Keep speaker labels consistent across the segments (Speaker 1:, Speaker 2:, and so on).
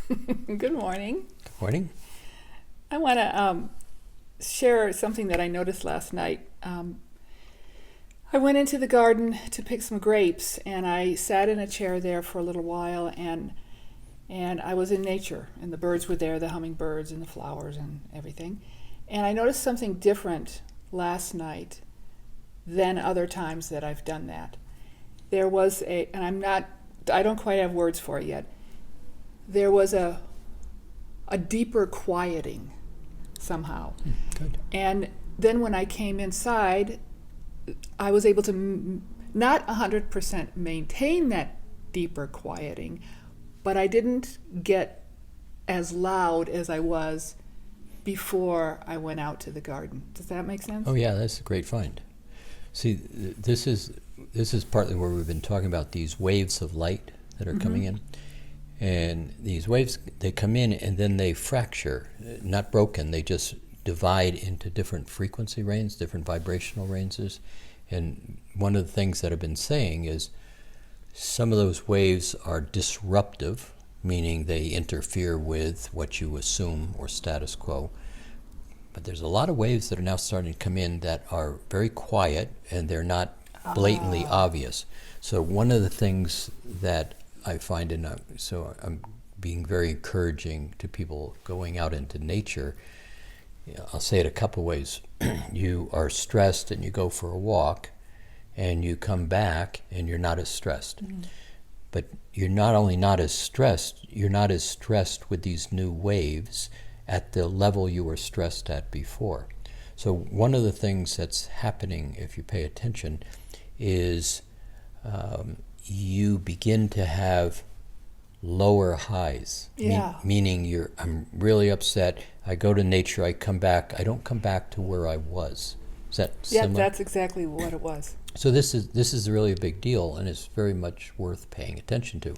Speaker 1: Good morning.
Speaker 2: Good morning.
Speaker 1: I want to share something that I noticed last night. I went into the garden to pick some grapes, and I sat in a chair there for a little while, and I was in nature, and the birds were there, the hummingbirds and the flowers and everything. And I noticed something different last night than other times that I've done that. There was I don't quite have words for it yet. There was a deeper quieting somehow.
Speaker 2: Good.
Speaker 1: And then when I came inside, I was able to not 100% maintain that deeper quieting, but I didn't get as loud as I was before I went out to the garden. Does that make sense?
Speaker 2: Oh yeah, that's a great find. See, this is partly where we've been talking about these waves of light that are coming in. And these waves, they come in and then they fracture, not broken, they just divide into different frequency ranges, different vibrational ranges. And one of the things that I've been saying is some of those waves are disruptive, meaning they interfere with what you assume or status quo. But there's a lot of waves that are now starting to come in that are very quiet and they're not blatantly obvious. So one of the things that I find so I'm being very encouraging to people going out into nature. I'll say it a couple ways. You are stressed and you go for a walk and you come back and you're not as stressed. But you're not only not as stressed, you're not as stressed with these new waves at the level you were stressed at before. So one of the things that's happening, if you pay attention, is you begin to have lower highs.
Speaker 1: Yeah.
Speaker 2: Meaning I'm really upset. I go to nature, I come back. I don't come back to where I was. Is that similar?
Speaker 1: Yeah, that's exactly what it was.
Speaker 2: So this is really a big deal, and it's very much worth paying attention to.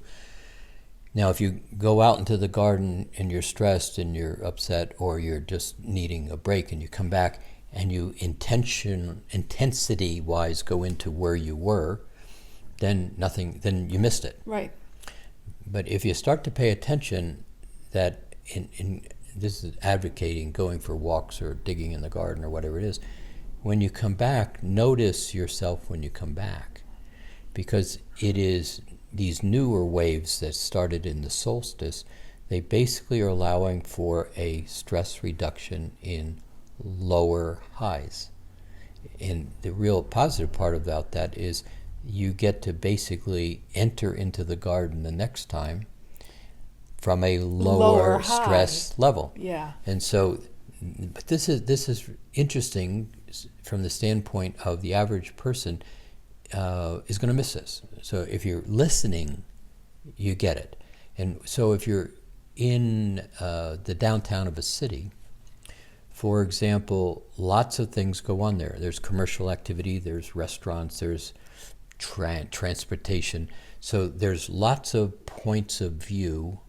Speaker 2: Now, if you go out into the garden and you're stressed and you're upset, or you're just needing a break, and you come back and you intensity-wise go into where you were, then you missed it.
Speaker 1: Right.
Speaker 2: But if you start to pay attention, that this is advocating going for walks or digging in the garden or whatever it is, when you come back, notice yourself when you come back, because it is these newer waves that started in the solstice. They basically are allowing for a stress reduction in lower highs. And the real positive part about that is you get to basically enter into the garden the next time from a lower stress level.
Speaker 1: Yeah.
Speaker 2: And so, but this is interesting from the standpoint of the average person is going to miss this. So if you're listening, you get it. And so if you're in the downtown of a city, for example, lots of things go on there. There's commercial activity, there's restaurants, there's transportation. So there's lots of points of view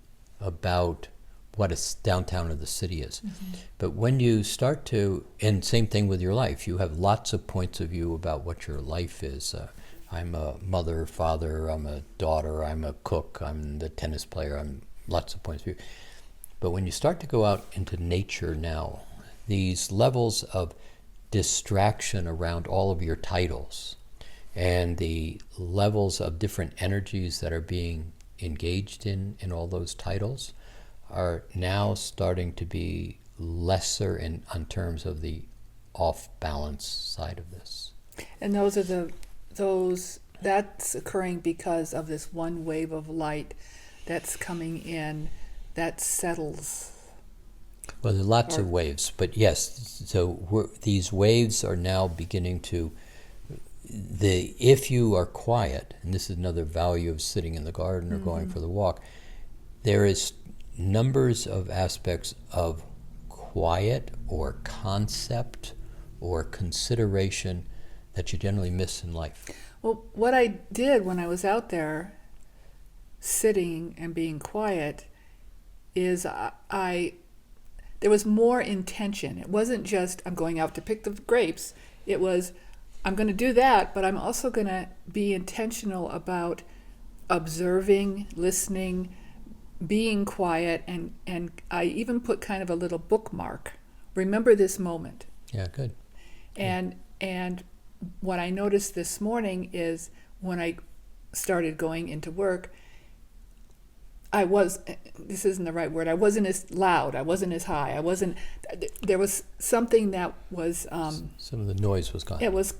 Speaker 2: about what a downtown of the city is. But when you start to, and same thing with your life, you have lots of points of view about what your life is. I'm a mother, father, I'm a daughter, I'm a cook, I'm the tennis player, I'm lots of points of view. But when you start to go out into nature now, these levels of distraction around all of your titles and the levels of different energies that are being engaged in all those titles are now starting to be lesser in terms of the off-balance side of this.
Speaker 1: And that's occurring because of this one wave of light that's coming in that settles.
Speaker 2: Well, there are lots of waves, but yes, so these waves are now beginning to, if you are quiet, and this is another value of sitting in the garden or going for the walk, there is numbers of aspects of quiet or concept or consideration that you generally miss in life.
Speaker 1: Well, what I did when I was out there sitting and being quiet is there was more intention. It wasn't just I'm going out to pick the grapes. It was I'm going to do that, but I'm also going to be intentional about observing, listening, being quiet, and I even put kind of a little bookmark. Remember this moment.
Speaker 2: Yeah, good.
Speaker 1: And what I noticed this morning is when I started going into work, this isn't the right word, I wasn't as loud, I wasn't as high, there was something that was,
Speaker 2: Some of the noise was gone.
Speaker 1: it was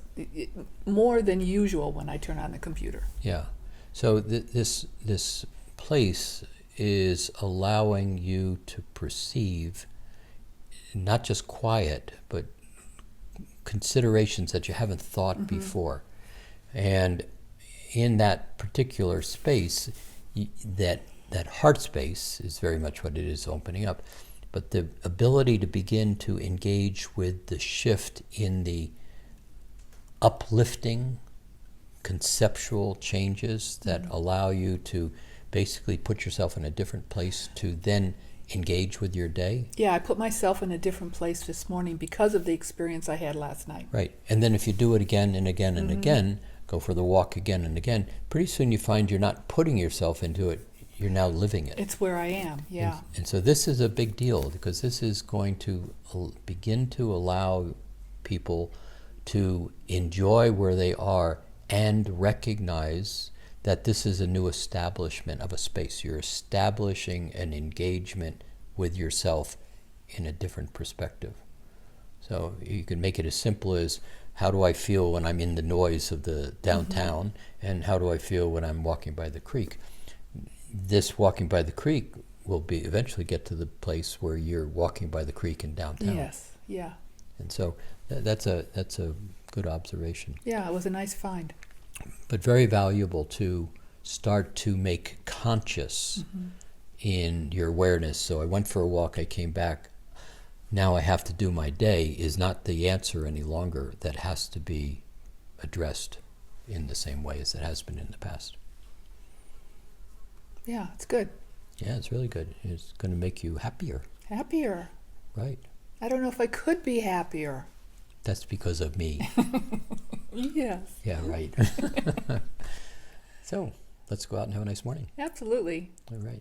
Speaker 1: more than usual when I turn on the computer.
Speaker 2: Yeah. So this place is allowing you to perceive not just quiet, but considerations that you haven't thought before. And in that particular space, that heart space is very much what it is opening up. But the ability to begin to engage with the shift in the uplifting conceptual changes that allow you to basically put yourself in a different place to then engage with your day.
Speaker 1: Yeah, I put myself in a different place this morning because of the experience I had last night.
Speaker 2: Right. And then if you do it again and again and again, go for the walk again and again, pretty soon you find you're not putting yourself into it, you're now living it.
Speaker 1: It's where I am, yeah.
Speaker 2: And so this is a big deal because this is going to begin to allow people to enjoy where they are and recognize that this is a new establishment of a space. You're establishing an engagement with yourself in a different perspective. So you can make it as simple as, how do I feel when I'm in the noise of the downtown, and how do I feel when I'm walking by the creek? This walking by the creek will be eventually get to the place where you're walking by the creek in downtown.
Speaker 1: Yes, yeah.
Speaker 2: And so that's a good observation.
Speaker 1: Yeah, it was a nice find.
Speaker 2: But very valuable to start to make conscious in your awareness. So I went for a walk, I came back, now I have to do my day is not the answer any longer. That has to be addressed in the same way as it has been in the past.
Speaker 1: Yeah, it's good.
Speaker 2: Yeah, it's really good. It's going to make you happier.
Speaker 1: Happier.
Speaker 2: Right.
Speaker 1: I don't know if I could be happier.
Speaker 2: That's because of me.
Speaker 1: Yes.
Speaker 2: Yeah, right. So let's go out and have a nice morning.
Speaker 1: Absolutely.
Speaker 2: All right.